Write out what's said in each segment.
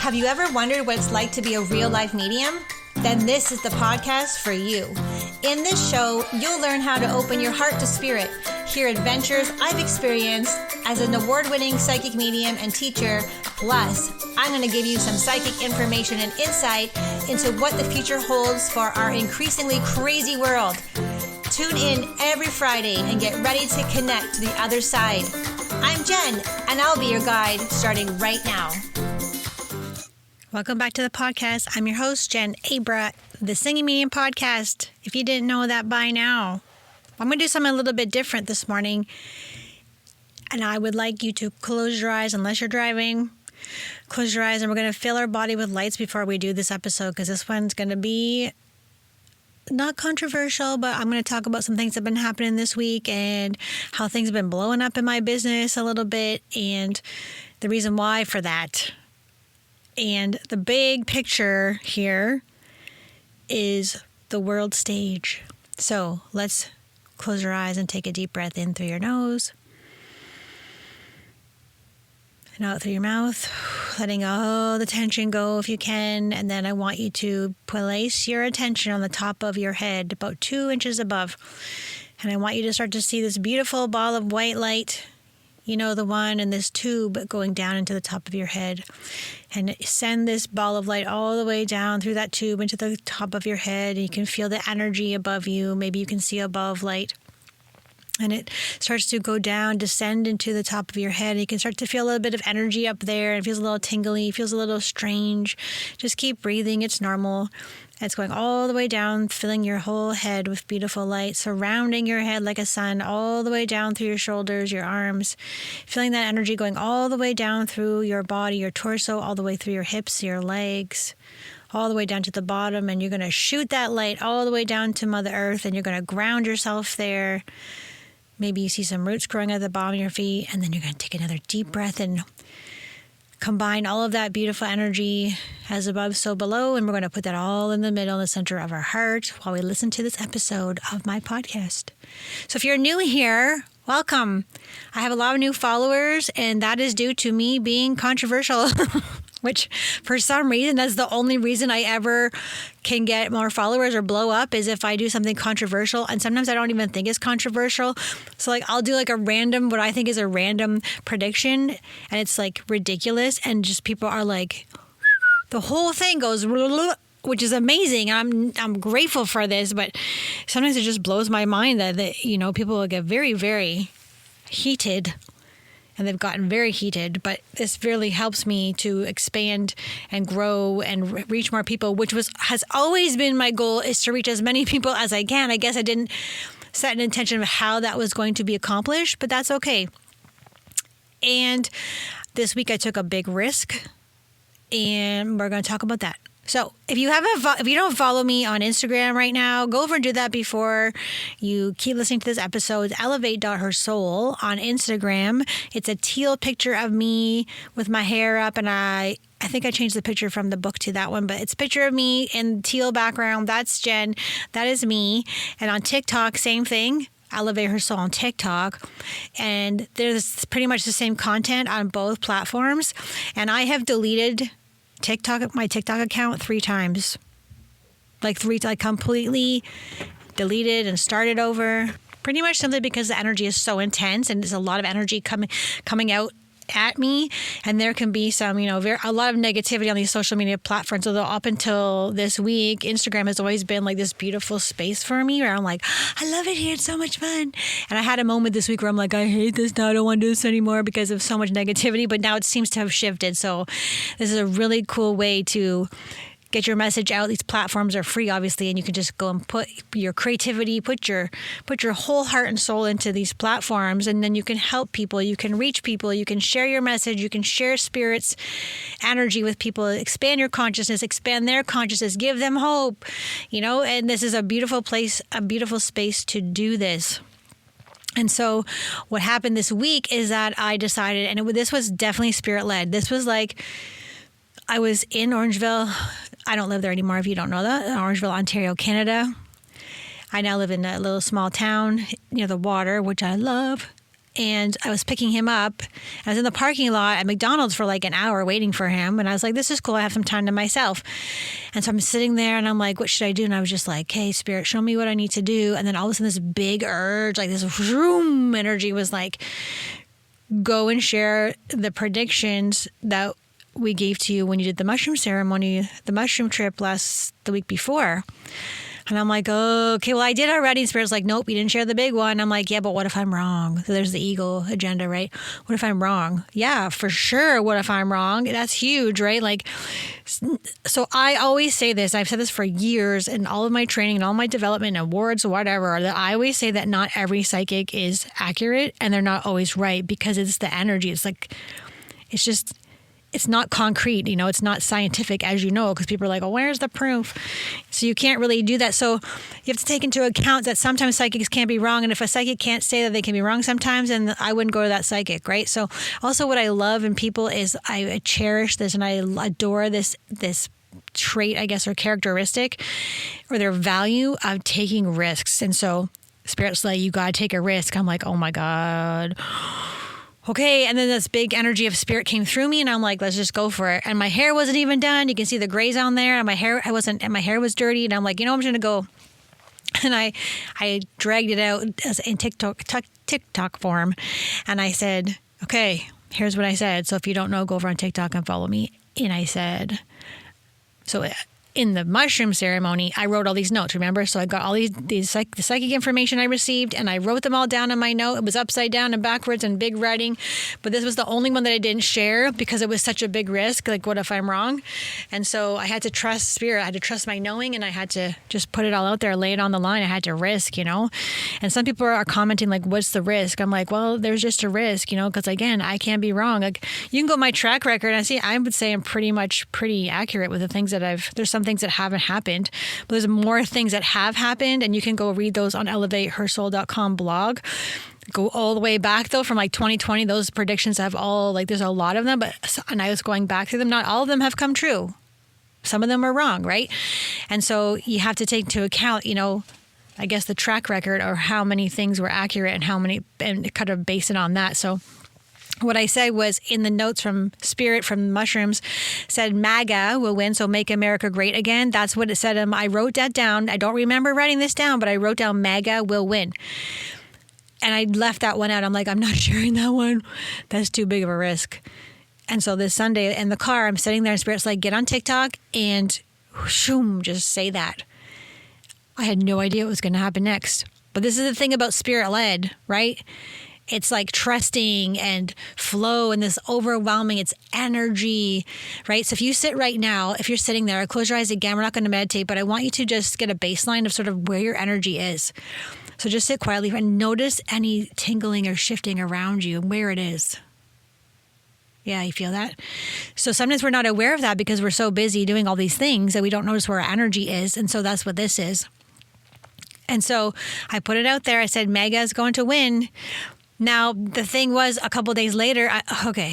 Have you ever wondered what it's like to be a real-life medium? Then this is the podcast for you. In this show, you'll learn how to open your heart to spirit, hear adventures I've experienced as an award-winning psychic medium and teacher. Plus, I'm going to give you some psychic information and insight into what the future holds for our increasingly crazy world. Tune in every Friday and get ready to connect to the other side. I'm Jen, and I'll be your guide starting right now. Welcome back to the podcast. I'm your host, Jen Abra, the Singing Medium Podcast. If you didn't know that by now, I'm going to do something a little bit different this morning. And I would like you to close your eyes unless you're driving. Close your eyes and we're going to fill our body with lights before we do this episode because this one's going to be not controversial, but I'm going to talk about some things that have been happening this week and how things have been blowing up in my business a little bit and the reason why for that. And the big picture here is the world stage. So let's close your eyes and take a deep breath in through your nose and out through your mouth, letting all the tension go if you can. And then I want you to place your attention on the top of your head, about 2 inches above. And I want you to start to see this beautiful ball of white light. You know, the one in this tube going down into the top of your head. And send this ball of light all the way down through that tube into the top of your head. And you can feel the energy above you. Maybe you can see a ball of light. And it starts to go down, descend into the top of your head. And you can start to feel a little bit of energy up there. It feels a little tingly. It feels a little strange. Just keep breathing. It's normal. It's going all the way down, filling your whole head with beautiful light, surrounding your head like a sun, all the way down through your shoulders, your arms, feeling that energy going all the way down through your body, your torso, all the way through your hips, your legs, all the way down to the bottom. And you're going to shoot that light all the way down to Mother Earth, and you're going to ground yourself there. Maybe you see some roots growing at the bottom of your feet, and then you're going to take another deep breath and combine all of that beautiful energy as above, so below, and we're going to put that all in the middle, in the center of our heart while we listen to this episode of my podcast. So if you're new here, welcome. I have a lot of new followers, and that is due to me being controversial, which for some reason, that's the only reason I ever can get more followers or blow up is if I do something controversial. And sometimes I don't even think it's controversial. So like I'll do like a random, what I think is a random prediction, and it's like ridiculous. And just people are like, the whole thing goes, which is amazing. I'm grateful for this, but sometimes it just blows my mind that you know, people will get very, very heated. And they've gotten very heated, but this really helps me to expand and grow and reach more people, which has always been my goal, is to reach as many people as I can. I guess I didn't set an intention of how that was going to be accomplished, but that's okay. And this week I took a big risk, and we're going to talk about that. So if you don't follow me on Instagram right now, go over and do that before you keep listening to this episode. Elevate.hersoul on Instagram. It's a teal picture of me with my hair up, and I think I changed the picture from the book to that one, but it's a picture of me in teal background. That's Jen. That is me. And on TikTok, same thing. Elevate Her Soul on TikTok. And there's pretty much the same content on both platforms. And I have deleted my TikTok account 3 times. Like completely deleted and started over. Pretty much simply because the energy is so intense and there's a lot of energy coming out at me, and there can be some, a lot of negativity on these social media platforms. Although up until this week, Instagram has always been like this beautiful space for me where I'm like, I love it here. It's so much fun. And I had a moment this week where I'm like, I hate this now. I don't want to do this anymore because of so much negativity. But now it seems to have shifted. So this is a really cool way to get your message out. These platforms are free, obviously, and you can just go and put your creativity, put your whole heart and soul into these platforms, and then you can help people, you can reach people, you can share your message, you can share spirit's energy with people, expand your consciousness, expand their consciousness, give them hope, and this is a beautiful place, a beautiful space to do this. And so what happened this week is that I decided, and this was definitely spirit-led. This was like, I was in Orangeville. I don't live there anymore if you don't know that. Orangeville, Ontario, Canada. I now live in a little small town near the water, which I love. and I was picking him up. I was in the parking lot at McDonald's for like an hour waiting for him. And I was like, this is cool. I have some time to myself. And so I'm sitting there and I'm like, what should I do? And I was just like, hey, Spirit, show me what I need to do. And then all of a sudden this big urge, like this vroom energy was like, go and share the predictions that we gave to you when you did the mushroom ceremony, the mushroom trip the week before. And I'm like, oh, okay, well, I did already. And Spirit's like, nope, you didn't share the big one. I'm like, yeah, but what if I'm wrong? So there's the ego agenda, right? What if I'm wrong? Yeah, for sure. What if I'm wrong? That's huge, right? Like, so I always say this. I've said this for years in all of my training and all my development and awards, whatever, that I always say that not every psychic is accurate and they're not always right because it's the energy. It's like, it's just... it's not concrete, it's not scientific, as you know, because people are like, oh, where's the proof? So you can't really do that. So you have to take into account that sometimes psychics can't be wrong. And if a psychic can't say that they can be wrong sometimes, then I wouldn't go to that psychic, right? So also what I love in people is I cherish this and I adore this trait, I guess, or characteristic or their value of taking risks. And so Spirit's like, you got to take a risk. I'm like, oh my God. Okay, and then this big energy of Spirit came through me, and I'm like, let's just go for it. And my hair wasn't even done. You can see the grays on there, and my hair was dirty. And I'm like, I'm just gonna go. And I dragged it out as in TikTok form, and I said, okay, here's what I said. So if you don't know, go over on TikTok and follow me. And I said, so in the mushroom ceremony, I wrote all these notes, remember? So I got all the psychic information I received, and I wrote them all down in my note. It was upside down and backwards and big writing, but this was the only one that I didn't share because it was such a big risk. Like, what if I'm wrong? And so I had to trust Spirit. I had to trust my knowing, and I had to just put it all out there, lay it on the line. I had to risk, And some people are commenting like, what's the risk? I'm like, well, there's just a risk, because again, I can't be wrong. Like, you can go my track record, and I would say I'm pretty accurate with the things that there's some things that haven't happened, but there's more things that have happened, and you can go read those on elevatehersoul.com blog. Go all the way back though from like 2020. Those predictions have all there's a lot of them, and I was going back through them. Not all of them have come true. Some of them are wrong, right? And so you have to take into account, I guess the track record or how many things were accurate and how many, and kind of base it on that. So what I said was in the notes from Spirit, from mushrooms, said MAGA will win, so Make America Great Again. That's what it said. I wrote that down. I don't remember writing this down, but I wrote down MAGA will win. And I left that one out. I'm like, I'm not sharing that one. That's too big of a risk. And so this Sunday in the car, I'm sitting there and Spirit's like, get on TikTok and shoom, just say that. I had no idea what was going to happen next. But this is the thing about Spirit-led, right? It's like trusting and flow and this overwhelming, it's energy, right? So if you sit right now, if you're sitting there, close your eyes again. We're not going to meditate, but I want you to just get a baseline of sort of where your energy is. So just sit quietly and notice any tingling or shifting around you and where it is. Yeah, you feel that? So sometimes we're not aware of that because we're so busy doing all these things that we don't notice where our energy is. And so that's what this is. And so I put it out there. I said, MAGA is going to win. Now, the thing was a couple of days later,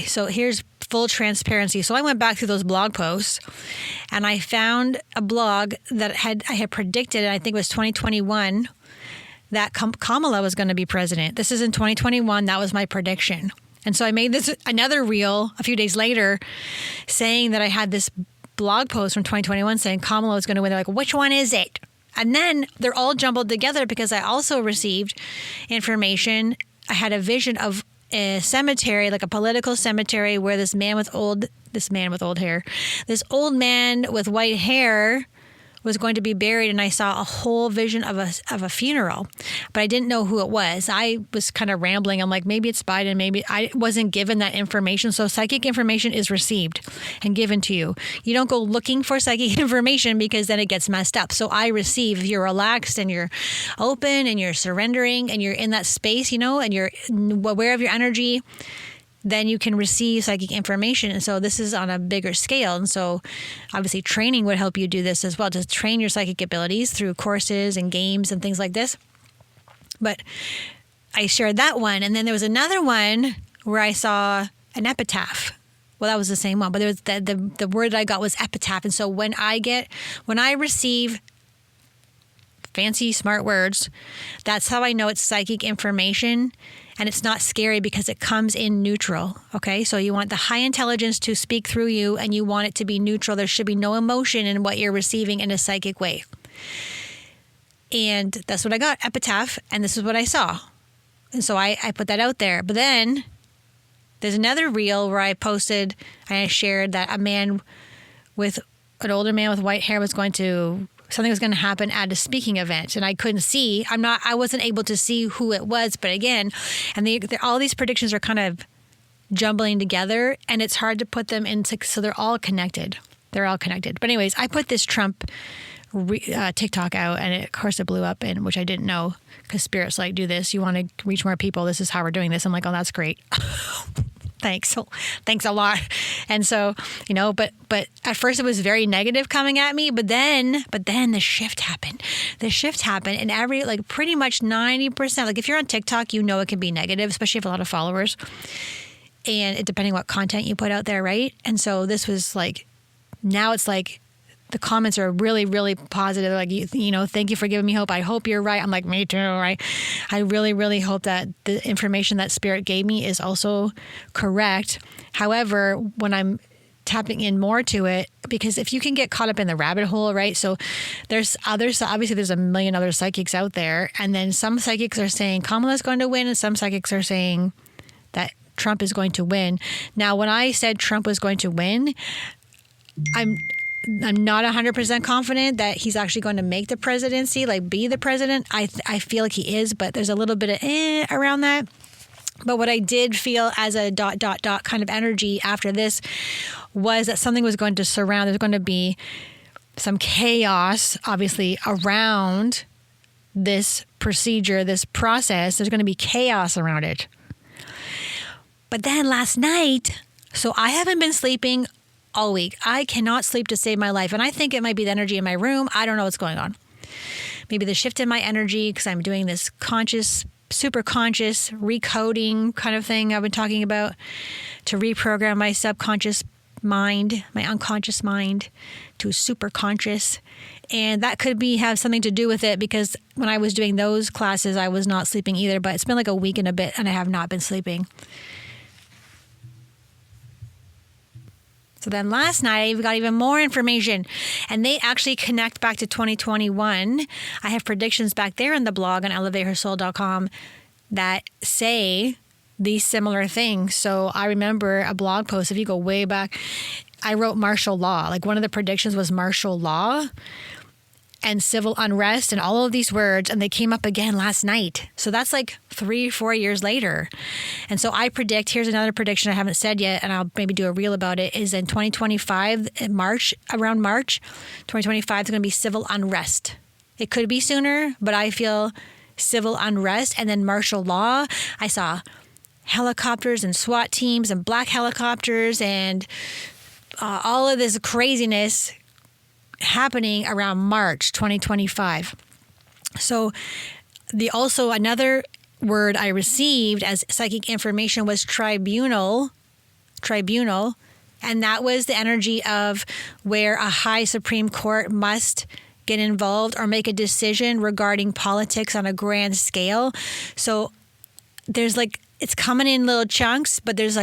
so here's full transparency. So I went back through those blog posts and I found a blog that I had predicted, and I think it was 2021, that Kamala was going to be president. This is in 2021. That was my prediction. And so I made another reel a few days later saying that I had this blog post from 2021 saying Kamala was going to win. They're like, which one is it? And then they're all jumbled together because I also received information. I had a vision of a cemetery, like a political cemetery, where this old man with white hair was going to be buried, and I saw a whole vision of a funeral, but I didn't know who it was. I was kind of rambling. I'm like, maybe it's Biden. Maybe I wasn't given that information. So psychic information is received and given to you. You don't go looking for psychic information because then it gets messed up. So I receive. If you're relaxed and you're open and you're surrendering and you're in that space, and you're aware of your energy, then you can receive psychic information. And so this is on a bigger scale. And so obviously training would help you do this as well, to train your psychic abilities through courses and games and things like this. But I shared that one. And then there was another one where I saw an epitaph. Well, that was the same one, but there was the word that I got was epitaph. And so when I receive fancy, smart words, that's how I know it's psychic information. and it's not scary because it comes in neutral. Okay. So you want the high intelligence to speak through you, and you want it to be neutral. There should be no emotion in what you're receiving in a psychic way. And that's what I got, epitaph, and this is what I saw. And so I put that out there. But then there's another reel where I posted and I shared that an older man with white hair something was going to happen at a speaking event, and I couldn't see. I wasn't able to see who it was, but again, and all these predictions are kind of jumbling together, and it's hard to put them into, so they're all connected. They're all connected. But anyways, I put this Trump TikTok out, and of course it blew up, which I didn't know, because Spirit's like, do this. You want to reach more people. This is how we're doing this. I'm like, oh, that's great. Thanks a lot. And so, but at first it was very negative coming at me, but then the shift happened. And pretty much 90%, like if you're on TikTok, it can be negative, especially if a lot of followers, and depending what content you put out there, right? And so this was like, now it's like, the comments are really, really positive. Like, thank you for giving me hope. I hope you're right. I'm like, me too, right? I really, really hope that the information that Spirit gave me is also correct. However, when I'm tapping in more to it, because if you can get caught up in the rabbit hole, right? So there's others, obviously there's a million other psychics out there. And then some psychics are saying Kamala's going to win, and some psychics are saying that Trump is going to win. Now, when I said Trump was going to win, I'm not 100% confident that he's actually going to make the presidency, like be the president. I feel like he is, but there's a little bit of around that. But what I did feel as a ... kind of energy after this was that something was going to surround. There's going to be some chaos, obviously, around this procedure, this process. There's going to be chaos around it. But then last night, so I haven't been sleeping all week. I cannot sleep to save my life. And I think it might be the energy in my room. I don't know what's going on. Maybe the shift in my energy, because I'm doing this conscious, super conscious recoding kind of thing I've been talking about, to reprogram my subconscious mind, my unconscious mind, to super conscious. And that could have something to do with it, because when I was doing those classes, I was not sleeping either. But it's been like a week and a bit, and I have not been sleeping. So then last night, I got even more information, and they actually connect back to 2021. I have predictions back there in the blog on elevatehersoul.com that say these similar things. So I remember a blog post, if you go way back, I wrote martial law. Like one of the predictions was martial law and civil unrest and all of these words, and they came up again last night. So that's like 3-4 years later. And so I predict, here's another prediction I haven't said yet, and I'll maybe do a reel about it, is in 2025, around March 2025, is going to be civil unrest. It could be sooner, but I feel civil unrest and then martial law. I saw helicopters and SWAT teams and black helicopters and all of this craziness happening around March 2025. So another word I received as psychic information was tribunal, and that was the energy of where a high Supreme Court must get involved or make a decision regarding politics on a grand scale. So there's it's coming in little chunks, but there's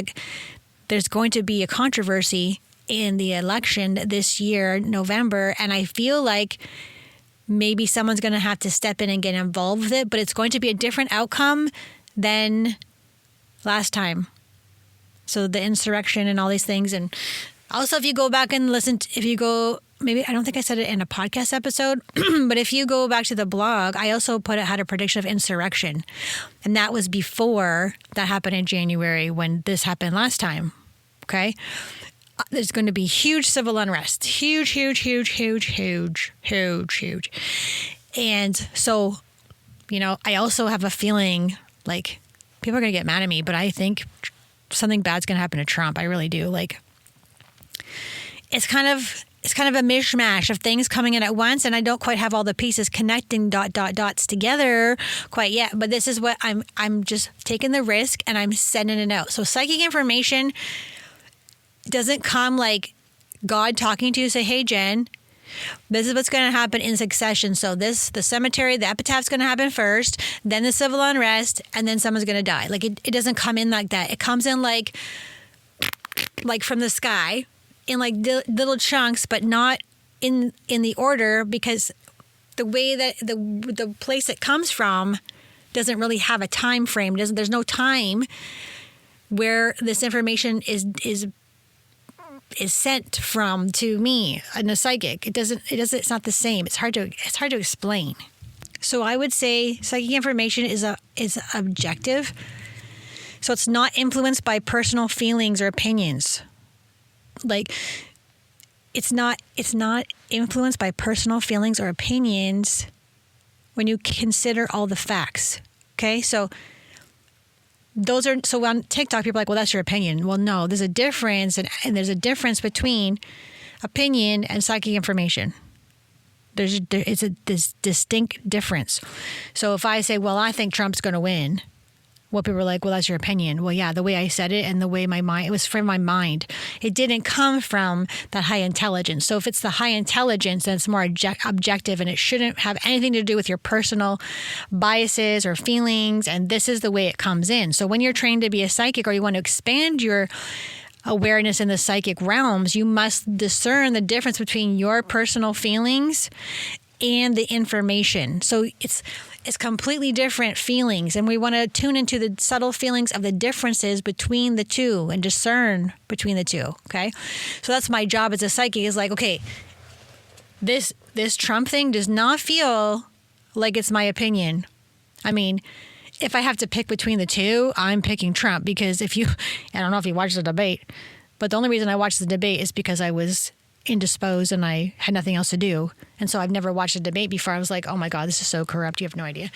going to be a controversy in the election this year, November, and I feel like maybe someone's going to have to step in and get involved with it, but it's going to be a different outcome than last time. So the insurrection and all these things. And also, if you go back and maybe I don't think I said it in a podcast episode, but if you go back to the blog, I also had a prediction of insurrection. And that was before that happened in January when this happened last time. Okay. There's going to be huge civil unrest. Huge. And so, I also have a feeling like people are going to get mad at me, but I think something bad's going to happen to Trump. I really do. It's kind of a mishmash of things coming in at once, and I don't quite have all the pieces connecting dots together quite yet. But this is what I'm just taking the risk and I'm sending it out. So psychic information doesn't come like God talking to you, say, hey, Jen, This is what's going to happen in succession. So the cemetery, the epitaph's going to happen first, then the civil unrest, and then someone's going to die. Like it doesn't come in like that. It comes in like from the sky in like little chunks, but not in the order, because the way that the place it comes from doesn't really have a time frame. There's no time where this information is sent from to me and a psychic. It's not the same. It's hard to explain. So I would say psychic information is objective. So it's not influenced by personal feelings or opinions. Like it's not influenced by personal feelings or opinions when you consider all the facts. Okay? So on TikTok, people are like, well, that's your opinion. Well, no, there's a difference, and there's a difference between opinion and psychic information. It's a distinct difference. So if I say, well, I think Trump's going to win, well, people are like, well, that's your opinion. Well, yeah, the way I said it and the way it was from my mind. It didn't come from that high intelligence. So if it's the high intelligence, then it's more objective, and it shouldn't have anything to do with your personal biases or feelings. And this is the way it comes in. So when you're trained to be a psychic, or you want to expand your awareness in the psychic realms, you must discern the difference between your personal feelings and the information. So it's completely different feelings, and we want to tune into the subtle feelings of the differences between the two and discern between the two. Okay, so that's my job as a psychic, is like, okay, this Trump thing does not feel like it's my opinion. I mean, if I have to pick between the two, I'm picking Trump, because I don't know if you watched the debate, but the only reason I watched the debate is because I was indisposed and I had nothing else to do. And so I've never watched a debate before. I was like, oh my God, this is so corrupt. You have no idea.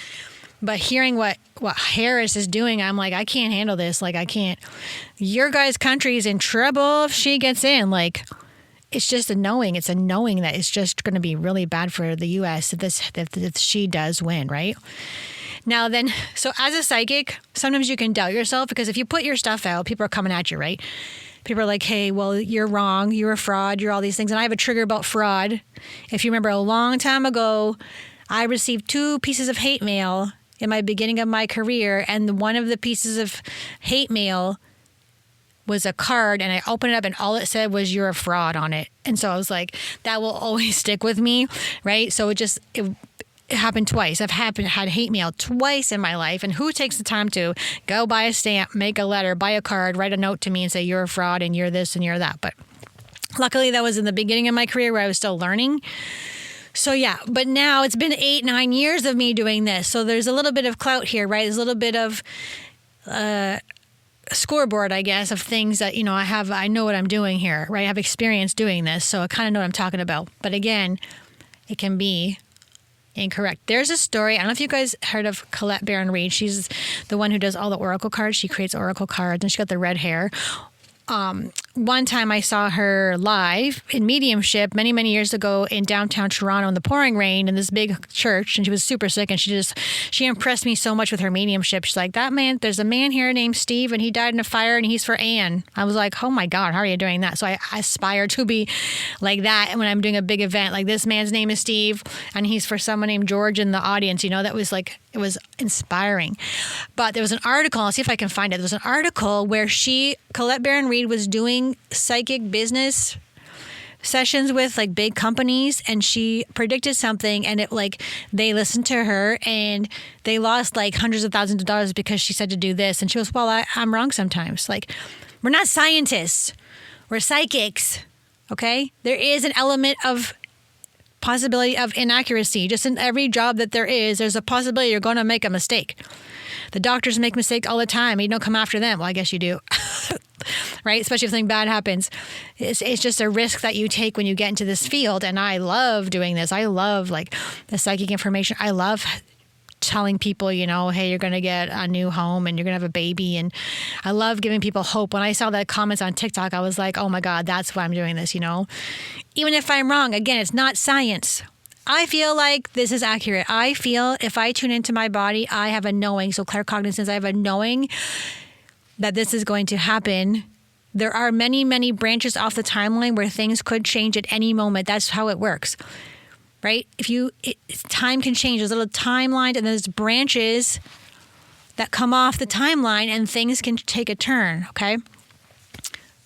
But hearing what Harris is doing, I'm like, I can't handle this. Like, I can't. Your guys' country is in trouble if she gets in. Like, it's just a knowing. It's a knowing that it's just going to be really bad for the U.S. if she does win, right? Now then, so as a psychic, sometimes you can doubt yourself, because if you put your stuff out, people are coming at you, right? People are like, hey, well, you're wrong. You're a fraud. You're all these things. And I have a trigger about fraud. If you remember, a long time ago, I received 2 pieces of hate mail in my beginning of my career. And one of the pieces of hate mail was a card, and I opened it up, and all it said was, you're a fraud on it. And so I was like, that will always stick with me, right? So it happened twice. I've had hate mail twice in my life. And who takes the time to go buy a stamp, make a letter, buy a card, write a note to me and say, you're a fraud and you're this and you're that. But luckily that was in the beginning of my career where I was still learning. So yeah, but now it's been 8-9 years of me doing this. So there's a little bit of clout here, right? There's a little bit of scoreboard, I guess, of things that, I know what I'm doing here, right? I have experience doing this. So I kind of know what I'm talking about. But again, it can be incorrect. There's a story. I don't know if you guys heard of Colette Baron Reid. She's the one who does all the oracle cards. She creates oracle cards, and she got the red hair. One time I saw her live in mediumship many, many years ago in downtown Toronto in the pouring rain in this big church, and she was super sick, and she impressed me so much with her mediumship. She's like, there's a man here named Steve, and he died in a fire, and he's for Anne. I was like, oh my God, how are you doing that? So I aspire to be like that. And when I'm doing a big event, like, this man's name is Steve, and he's for someone named George in the audience, that was like, it was inspiring. But there was an article, I'll see if I can find it. There was an article where Colette Baron Reid was doing psychic business sessions with like big companies, and she predicted something, and they listened to her and they lost like hundreds of thousands of dollars because she said to do this. And she goes, well, I'm wrong sometimes. Like, we're not scientists, we're psychics. Okay. There is an element of possibility of inaccuracy. Just in every job that there's a possibility you're going to make a mistake. The doctors make mistakes all the time. You don't come after them. Well, I guess you do. Right? Especially if something bad happens. It's just a risk that you take when you get into this field. And I love doing this. I love like the psychic information. I love telling people, hey, you're going to get a new home and you're going to have a baby. And I love giving people hope. When I saw the comments on TikTok, I was like, oh my God, that's why I'm doing this, Even if I'm wrong, again, it's not science. I feel like this is accurate. I feel if I tune into my body, I have a knowing. So claircognizance, I have a knowing that this is going to happen There are many, many branches off the timeline where things could change at any moment. That's how it works, right? Time can change. There's little timelines and there's branches that come off the timeline and things can take a turn, okay?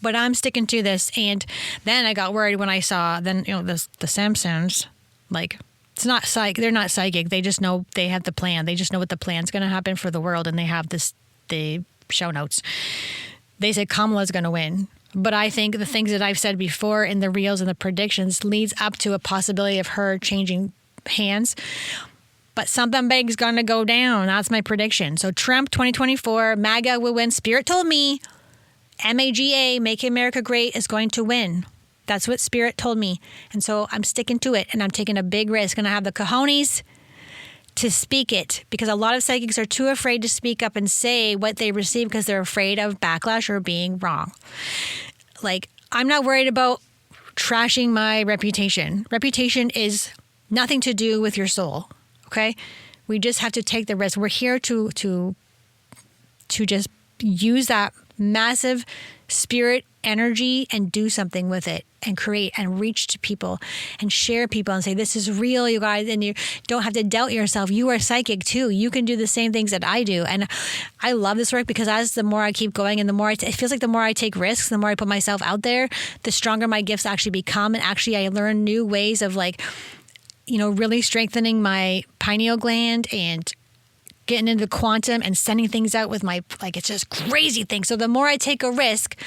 But I'm sticking to this. And then I got worried when I saw the Simpsons, like, it's not they're not psychic. They just know they have the plan. They just know what the plan's going to happen for the world, and they have the show notes. They said Kamala's going to win. But I think the things that I've said before in the reels and the predictions leads up to a possibility of her changing hands. But something big's going to go down. That's my prediction. So Trump 2024, MAGA will win. Spirit told me MAGA, Make America Great, is going to win. That's what Spirit told me. And so I'm sticking to it, and I'm taking a big risk, and I have the cojones to speak it, because a lot of psychics are too afraid to speak up and say what they receive because they're afraid of backlash or being wrong. Like, I'm not worried about trashing my reputation. Reputation is nothing to do with your soul, okay? We just have to take the risk. We're here to just use that massive spirit energy and do something with it and create and reach to people and share people and say, this is real, you guys. And you don't have to doubt yourself. You are psychic too. You can do the same things that I do. And I love this work because as the more I keep going and the more it feels like the more I take risks, the more I put myself out there, the stronger my gifts actually become. And actually I learn new ways of really strengthening my pineal gland and getting into quantum and sending things out with it's just crazy things. So the more I take a risk,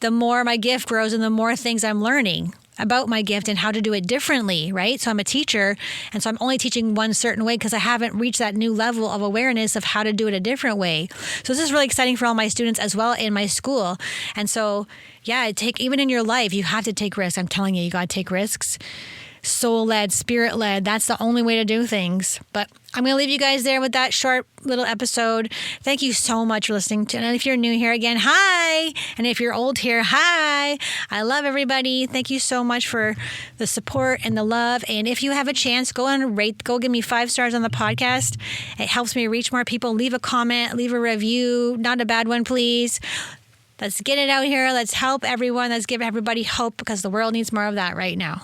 the more my gift grows and the more things I'm learning about my gift and how to do it differently, right? So I'm a teacher, and so I'm only teaching one certain way because I haven't reached that new level of awareness of how to do it a different way. So this is really exciting for all my students as well in my school. And so, yeah, even in your life, you have to take risks. I'm telling you, you got to take risks. Soul-led, spirit-led. That's the only way to do things. But I'm going to leave you guys there with that short little episode. Thank you so much for listening to it. And if you're new here again, hi. And if you're old here, hi. I love everybody. Thank you so much for the support and the love. And if you have a chance, go give me 5 stars on the podcast. It helps me reach more people. Leave a comment, leave a review. Not a bad one, please. Let's get it out here. Let's help everyone. Let's give everybody hope because the world needs more of that right now.